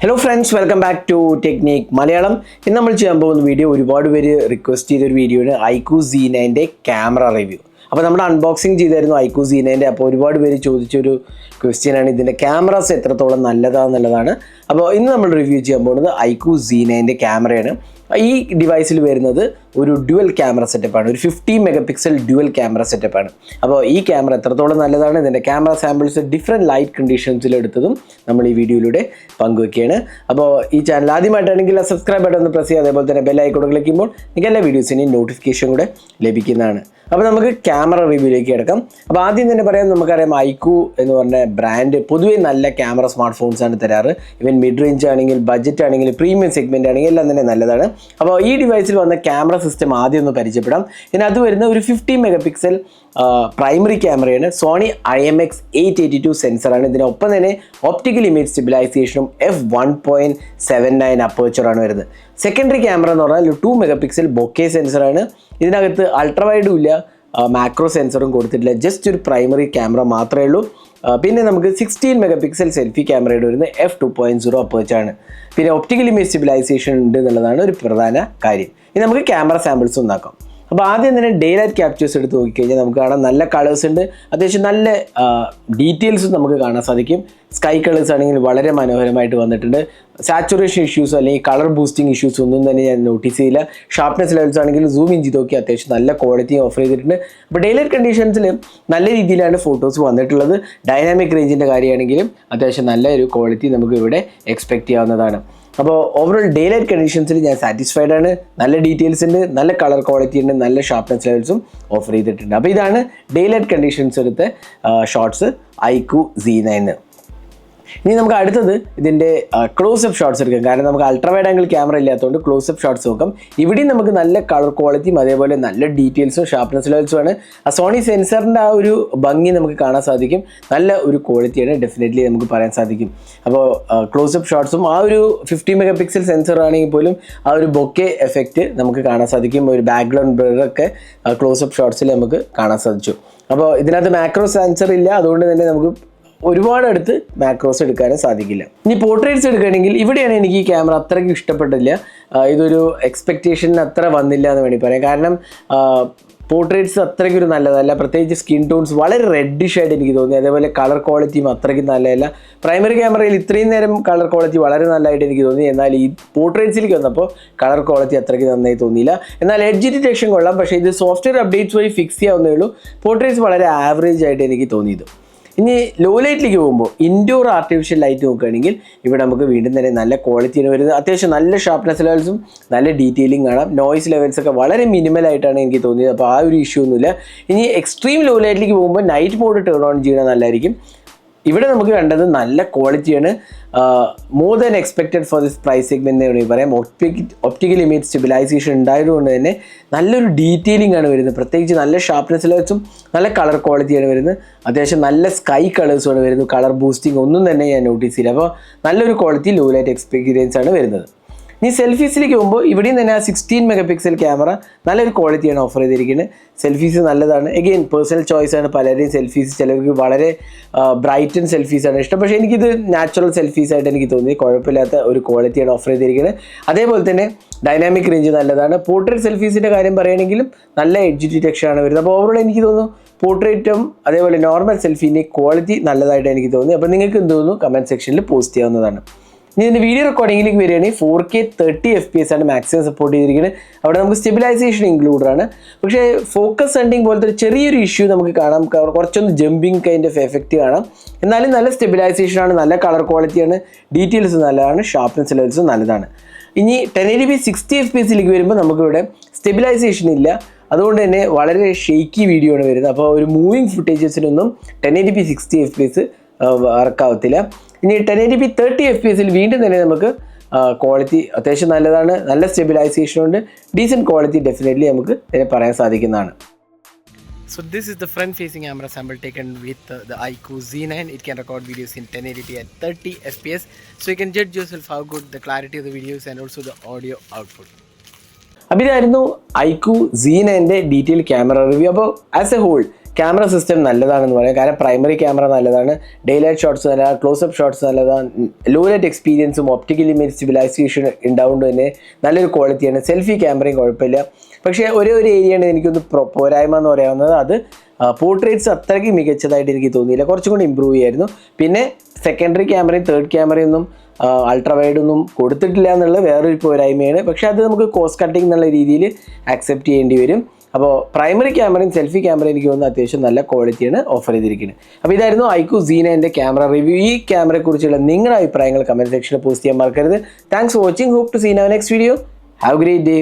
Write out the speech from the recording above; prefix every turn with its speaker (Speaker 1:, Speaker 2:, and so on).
Speaker 1: Hello friends, welcome back to technique Malayalam. ഇന്ന് നമ്മൾ ചെയ്യാൻ പോകുന്ന വീഡിയോ ഒരുപാട് പേര് റിക്വസ്റ്റ് ചെയ്തൊരു വീഡിയോ ആണ്, iQOO Z9 ക്യാമറ റിവ്യൂ. അപ്പോൾ നമ്മുടെ അൺബോക്സിങ് ചെയ്തായിരുന്നു iQOO Z9. അപ്പോൾ ഒരുപാട് പേര് ചോദിച്ചൊരു ക്വസ്റ്റ്യനാണ് ഇതിൻ്റെ ക്യാമറാസ് എത്രത്തോളം നല്ലതാണെന്നുള്ളതാണ്. അപ്പോൾ ഇന്ന് നമ്മൾ റിവ്യൂ ചെയ്യാൻ പോകുന്നത് iQOO Z9 ക്യാമറയാണ്. ഈ ഡിവൈസിൽ വരുന്നത് ഒരു ഡ്യുവൽ ക്യാമറ സെറ്റപ്പാണ്, ഒരു 50 മെഗാ പിക്സൽ ഡ്യുവൽ ക്യാമറ സെറ്റപ്പാണ്. അപ്പോൾ ഈ ക്യാമറ എത്രത്തോളം നല്ലതാണ്, ഇതിൻ്റെ ക്യാമറ സാമ്പിൾസ് ഡിഫറെൻറ്റ് ലൈറ്റ് കണ്ടീഷൻസിൽ എടുത്തതും നമ്മൾ ഈ വീഡിയോയിലൂടെ പങ്കുവയ്ക്കുകയാണ്. അപ്പോൾ ഈ ചാനൽ ആദ്യമായിട്ടാണെങ്കിൽ സബ്സ്ക്രൈബ് ബട്ടൺ ഒന്ന് പ്രസ് ചെയ്യുക, അതേപോലെ തന്നെ ബെൽ ഐക്കൺ ക്ലിക്ക് ചെയ്യുമ്പോൾ നിങ്ങൾക്ക് എല്ലാ വീഡിയോസിൻ്റെയും നോട്ടിഫിക്കേഷൻ കൂടെ ലഭിക്കുന്നതാണ്. അപ്പോൾ നമുക്ക് ക്യാമറ റിവ്യൂയിലേക്ക് കിടക്കാം. അപ്പോൾ ആദ്യം തന്നെ പറയാം, നമുക്കറിയാം iQOO എന്ന് പറഞ്ഞ ബ്രാൻഡ് പൊതുവേ നല്ല ക്യാമറ സ്മാർട്ട് ഫോൺസാണ് തരാറ്. ഇവൻ മിഡ് റേഞ്ച് ആണെങ്കിൽ, ബഡ്ജറ്റ് ആണെങ്കിൽ, പ്രീമിയം സെഗ്മെൻ്റ് ആണെങ്കിൽ എല്ലാം തന്നെ നല്ലതാണ്. അപ്പോൾ ഈ ഡിവൈസിൽ വന്ന ക്യാമറ സിസ്റ്റം ആദ്യം ഒന്ന് പരിചയപ്പെടാം. ഇതിനകത്ത് വരുന്ന ഒരു 50 മെഗാ പിക്സൽ പ്രൈമറി ക്യാമറയാണ്. സോണി IMX882 സെൻസറാണ്. ഇതിനൊപ്പം തന്നെ ഓപ്റ്റിക്കൽ ഇമേജ് സ്റ്റെബിലൈസേഷനും f1.79 അപ്പേച്ചറാണ് വരുന്നത്. സെക്കൻഡറി ക്യാമറ എന്ന് പറഞ്ഞാൽ 2 മെഗാ പിക്സൽ ബൊക്കെ സെൻസറാണ്. ഇതിനകത്ത് അൾട്രാവൈഡും ഇല്ല, മാക്രോ സെൻസറും കൊടുത്തിട്ടില്ല, ജസ്റ്റ് ഒരു പ്രൈമറി ക്യാമറ മാത്രമേ ഉള്ളൂ. പിന്നെ നമുക്ക് 16 മെഗാ പിക്സൽ സെൽഫി ക്യാമറയുടെ വരുന്നത് f2.0 അപ്പേച്ചാണ്. പിന്നെ ഒപ്റ്റിക്കൽ ഇമേജ് സ്റ്റെബിലൈസേഷൻ ഉണ്ട് എന്നുള്ളതാണ് ഒരു പ്രധാന കാര്യം. ഇനി നമുക്ക് ക്യാമറ സാമ്പിൾസ് ഒന്നാക്കാം. അപ്പോൾ ആദ്യം തന്നെ ഡേ ലൈറ്റ് ക്യാപ്ചേഴ്സ് എടുത്ത് നോക്കിക്കഴിഞ്ഞാൽ നമുക്ക് കാണാം നല്ല കളേഴ്സ് ഉണ്ട്, അത്യാവശ്യം നല്ല ഡീറ്റെയിൽസും നമുക്ക് കാണാൻ സാധിക്കും. സ്കൈ കളേഴ്സ് ആണെങ്കിൽ വളരെ മനോഹരമായിട്ട് വന്നിട്ടുണ്ട്. സാച്ചുറേഷൻ ഇഷ്യൂസ് അല്ലെങ്കിൽ കളർ ബൂസ്റ്റിംഗ് ഇഷ്യൂസ് ഒന്നും തന്നെ ഞാൻ നോട്ടീസ് ചെയ്യില്ല. ഷാർപ്നെസ് ലെവൽസ് ആണെങ്കിൽ സൂം ഇൻ ചെയ്ത് നോക്കി അത്യാവശ്യം നല്ല ക്വാളിറ്റി ഓഫർ ചെയ്തിട്ടുണ്ട്. അപ്പോൾ ഡേ ലൈറ്റ് കണ്ടീഷൻസിൽ നല്ല രീതിയിലാണ് ഫോട്ടോസ് വന്നിട്ടുള്ളത്. ഡൈനാമിക് റേഞ്ചിൻ്റെ കാര്യമാണെങ്കിലും അത്യാവശ്യം നല്ല ഒരു ക്വാളിറ്റി നമുക്ക് ഇവിടെ എക്സ്പെക്റ്റ് ചെയ്യാവുന്നതാണ്. അപ്പോൾ ഓവറോൾ ഡേ ലൈറ്റ് കണ്ടീഷൻസിൽ ഞാൻ സാറ്റിസ്ഫൈഡ് ആണ്. നല്ല ഡീറ്റെയിൽസ് ഉണ്ട്, നല്ല കളർ ക്വാളിറ്റി ഉണ്ട്, നല്ല ഷാർപ്നെസ് ലെവൽസും ഓഫർ ചെയ്തിട്ടുണ്ട്. അപ്പോൾ ഇതാണ് ഡേ ലൈറ്റ് കണ്ടീഷൻസ് എടുത്ത ഷോട്ട്സ് iQOO Z9. ഇനി നമുക്ക് അടുത്തത് ഇതിൻ്റെ ക്ലോസപ്പ് ഷോട്ട്സ് എടുക്കാം. കാരണം നമുക്ക് അൾട്രാവൈഡ് ആംഗിൾ ക്യാമറ ഇല്ലാത്തതുകൊണ്ട് ക്ലോസപ്പ് ഷോട്ട്സ് നോക്കാം. ഇവിടെയും നമുക്ക് നല്ല കളർ ക്വാളിറ്റിയും അതേപോലെ നല്ല ഡീറ്റെയിൽസും ഷാർപ്നെസ് ലെവൽസുമാണ്. ആ സോണി സെൻസറിൻ്റെ ആ ഒരു ഭംഗി നമുക്ക് കാണാൻ സാധിക്കും. നല്ല ഒരു ക്വാളിറ്റിയാണ് ഡെഫിനറ്റ്ലി നമുക്ക് പറയാൻ സാധിക്കും. അപ്പോൾ ക്ലോസപ്പ് ഷോട്ട്സും ആ ഒരു 50 മെഗാ പിക്സൽ സെൻസർ ആണെങ്കിൽ പോലും ആ ഒരു ബൊക്കെ എഫക്റ്റ് നമുക്ക് കാണാൻ സാധിക്കും. ഒരു ബാക്ക്ഗ്രൗണ്ട് ബ്ലറൊക്കെ ക്ലോസപ്പ് ഷോട്ട്സിൽ നമുക്ക് കാണാൻ സാധിച്ചു. അപ്പോൾ ഇതിനകത്ത് മാക്രോ സെൻസർ ഇല്ല, അതുകൊണ്ട് തന്നെ നമുക്ക് ഒരുപാട് അടുത്ത് മാക്രോസ് എടുക്കാനും സാധിക്കില്ല. ഇനി പോർട്രേറ്റ്സ് എടുക്കുകയാണെങ്കിൽ ഇവിടെയാണ് എനിക്ക് ഈ ക്യാമറ അത്രയ്ക്ക് ഇഷ്ടപ്പെട്ടില്ല. ഇതൊരു എക്സ്പെക്റ്റേഷന് അത്ര വന്നില്ല എന്ന് വേണമെങ്കിൽ പറയാം. കാരണം പോർട്രേറ്റ്സ് അത്രയ്ക്കൊരു നല്ലതല്ല, പ്രത്യേകിച്ച് സ്കിൻ ടോൺസ് വളരെ റെഡിഷ് ആയിട്ട് എനിക്ക് തോന്നി. അതേപോലെ കളർ ക്വാളിറ്റിയും അത്രയ്ക്ക് നല്ലതല്ല. പ്രൈമറി ക്യാമറയിൽ ഇത്രയും നേരം കളർ ക്വാളിറ്റി വളരെ നല്ലതായിട്ട് എനിക്ക് തോന്നി. എന്നാൽ ഈ പോർട്രേറ്റ്സിലേക്ക് വന്നപ്പോൾ കളർ ക്വാളിറ്റി അത്രയ്ക്ക് നന്നായി തോന്നിയില്ല. എന്നാൽ എഡ്ജ് ഡിറ്റക്ഷൻ കൊള്ളാം, പക്ഷേ ഇത് സോഫ്റ്റ്വെയർ അപ്ഡേറ്റ്സ് വഴി ഫിക്സ് ചെയ്യാവുന്നേ ഉള്ളൂ. പോർട്രേറ്റ്സ് വളരെ ആവറേജ് ആയിട്ട് എനിക്ക് തോന്നിയത്. ഇനി ലോ ലൈറ്റിലേക്ക് പോകുമ്പോൾ ഇൻഡോർ ആർട്ടിഫിഷ്യൽ ലൈറ്റ് നോക്കുകയാണെങ്കിൽ ഇവിടെ നമുക്ക് വീണ്ടും തന്നെ നല്ല ക്വാളിറ്റിയാണ് വരുന്നത്. അത്യാവശ്യം നല്ല ഷാർപ്നെസ് ലെവൽസും നല്ല ഡീറ്റെയിലിംഗ് കാണാം. നോയ്സ് ലെവൽസൊക്കെ വളരെ മിനിമലായിട്ടാണ് എനിക്ക് തോന്നിയത്. അപ്പോൾ ആ ഒരു ഇഷ്യൂ ഒന്നുമില്ല. ഇനി എക്സ്ട്രീം ലോ ലൈറ്റിലേക്ക് പോകുമ്പോൾ നൈറ്റ് മോഡ് ടേൺ ഓൺ ചെയ്യണത് നല്ലതായിരിക്കും. ഇവിടെ നമുക്ക് കണ്ടത് നല്ല ക്വാളിറ്റിയാണ്, more than expected for this price segment എന്ന് വേണമെങ്കിൽ പറയാം. ഒപ്റ്റിക്കൽ ഇമേജ് സ്റ്റെബിലൈസേഷൻ ഉണ്ടായതുകൊണ്ട് തന്നെ നല്ലൊരു ഡീറ്റെയിലിംഗ് ആണ് വരുന്നത്. പ്രത്യേകിച്ച് നല്ല ഷാർപ്നെസ് ലെവൽസും നല്ല കളർ ക്വാളിറ്റിയാണ് വരുന്നത്. അത്യാവശ്യം നല്ല സ്കൈ കളേഴ്സുമാണ് വരുന്നത്. കളർ ബൂസ്റ്റിംഗ് ഒന്നും തന്നെ ഞാൻ നോട്ടീസ് ചെയ്യില്ല. അപ്പോൾ നല്ലൊരു ക്വാളിറ്റി ലോ ലൈറ്റ് എക്സ്പീരിയൻസ് ആണ് വരുന്നത്. ഇനി സെൽഫീസിലേക്ക് പോകുമ്പോൾ ഇവിടെയും തന്നെ ആ 16 മെഗാ പിക്സൽ ക്യാമറ നല്ലൊരു ക്വാളിറ്റിയാണ് ഓഫർ ചെയ്തിരിക്കുന്നത്. സെൽഫീസ് നല്ലതാണ്. എഗെയിൻ പേഴ്സണൽ ചോയ്സ് ആണ്. പലരുടെയും സെൽഫീസ് ചിലർക്ക് വളരെ ബ്രൈറ്റ് ആൻഡ് സെൽഫീസാണ് ഇഷ്ടം, പക്ഷേ എനിക്കിത് നാച്ചുറൽ സെൽഫീസ് ആയിട്ട് എനിക്ക് തോന്നി. കുഴപ്പമില്ലാത്ത ഒരു ക്വാളിറ്റിയാണ് ഓഫർ ചെയ്തിരിക്കുന്നത്. അതേപോലെ തന്നെ ഡൈനാമിക് റേഞ്ച് നല്ലതാണ്. പോർട്രേറ്റ് സെൽഫീസിൻ്റെ കാര്യം പറയുകയാണെങ്കിലും നല്ല എഡ്ജ് ഡിറ്റക്ഷൻ ആണ് വരുന്നത്. അപ്പോൾ ഓവറോൾ എനിക്ക് തോന്നുന്നു പോർട്രേറ്റും അതേപോലെ നോർമൽ സെൽഫീൻ്റെ ക്വാളിറ്റി നല്ലതായിട്ട് എനിക്ക് തോന്നി. അപ്പോൾ നിങ്ങൾക്ക് എന്ത് തോന്നുന്നു കമൻറ്റ് സെക്ഷനിൽ പോസ്റ്റ് ചെയ്യാവുന്നതാണ്. ഇനി ഇതിൻ്റെ വീഡിയോ റെക്കോർഡിങ്ങിലേക്ക് വരികയാണെങ്കിൽ 4K 30 FPS ആണ് മാക്സിമം സപ്പോർട്ട് ചെയ്തിരിക്കുന്നത്. അവിടെ നമുക്ക് സ്റ്റെബിലൈസേഷൻ ഇൻക്ലൂഡഡ് ആണ്. പക്ഷേ ഫോക്കസ് സെൻഡിങ് പോലത്തെ ഒരു ചെറിയൊരു ഇഷ്യൂ നമുക്ക് കാണാം. കുറച്ചൊന്ന് ജമ്പിങ് കൈൻഡ് ഓഫ് എഫക്റ്റ് കാണാം. എന്നാലും നല്ല സ്റ്റെബിലൈസേഷൻ ആണ്, നല്ല കളർ ക്വാളിറ്റിയാണ്, ഡീറ്റെയിൽസ് നല്ലതാണ്, ഷാർപ്നെസ് ലെവൽസും നല്ലതാണ്. ഇനി 1080p 60 FPS വരുമ്പോൾ നമുക്കിവിടെ സ്റ്റെബിലൈസേഷൻ ഇല്ല. അതുകൊണ്ട് തന്നെ വളരെ ഷെയ്ക്കി വീഡിയോ ആണ് വരുന്നത്. അപ്പോൾ ഒരു മൂവിങ് ഫുട്ടേജസിനൊന്നും 1080p 60 FPS വർക്കാവത്തില്ല. ഇനി 1080p 30 FPS വീണ്ടും തന്നെ നമുക്ക് ക്വാളിറ്റി അത്യാവശ്യം നല്ലതാണ്, നല്ല സ്റ്റെബിലൈസേഷൻ ഉണ്ട്, ഡീസൻറ്റ് ക്വാളിറ്റി ഡെഫിനറ്റ്ലി നമുക്ക് ഇതിനെ പറയാൻ സാധിക്കുന്നതാണ്.
Speaker 2: So this is the front facing camera sample taken with the iQOO Z9. It can record videos in 1080p at 30 fps, so you can judge yourself how good the clarity of the videos and also the audio output.
Speaker 1: അപ്പോൾ ഇതായിരുന്നു iQOO Z9ൻ്റെ detail camera review. അപ്പോൾ as A whole camera system നല്ലതാണെന്ന് പറയാം. കാരണം primary camera നല്ലതാണ്, day light shots നല്ലതാണ്, close-up shots നല്ലതാണ്, law light എക്സ്പീരിയൻസും ഒപ്റ്റിക്കൽ ഇമേജ് സ്റ്റെബിലൈസേഷൻ ഉണ്ടാവുകൊണ്ട് തന്നെ നല്ലൊരു ക്വാളിറ്റിയാണ്. സെൽഫി ക്യാമറയും കുഴപ്പമില്ല. പക്ഷേ ഒരു ഏരിയയാണ് എനിക്കൊന്ന് പോരായ്മ എന്ന് പറയാവുന്നത്, അത് പോർട്രേറ്റ്സ് അത്രയ്ക്ക് മികച്ചതായിട്ട് എനിക്ക് തോന്നിയില്ല, കുറച്ചും കൂടി ഇമ്പ്രൂവ് ചെയ്യായിരുന്നു. പിന്നെ സെക്കൻഡറി ക്യാമറയും തേർഡ് ക്യാമറയൊന്നും അൾട്രാ വൈഡ് ഒന്നും കൊടുത്തിട്ടില്ല എന്നുള്ള വേറൊരു പോരായ്മയാണ്. പക്ഷേ അത് നമുക്ക് കോസ്റ്റ് കട്ടിങ് എന്നുള്ള രീതിയിൽ ആക്സെപ്റ്റ് ചെയ്യേണ്ടി വരും. അപ്പോൾ പ്രൈമറി ക്യാമറയും സെൽഫി ക്യാമറയും എനിക്ക് തോന്നുന്നു അത്യാവശ്യം നല്ല ക്വാളിറ്റിയാണ് ഓഫർ ചെയ്തിരിക്കുന്നത്. അപ്പോൾ ഇതായിരുന്നു iQOO Z9ൻ്റെ ക്യാമറ റിവ്യൂ. ഈ ക്യാമറയെക്കുറിച്ചുള്ള നിങ്ങളുടെ അഭിപ്രായങ്ങൾ കമൻറ്റ് സെക്ഷനിൽ പോസ്റ്റ് ചെയ്യാൻ മറക്കരുത്. Thanks for watching. Hope to see in our next video. Have a great day.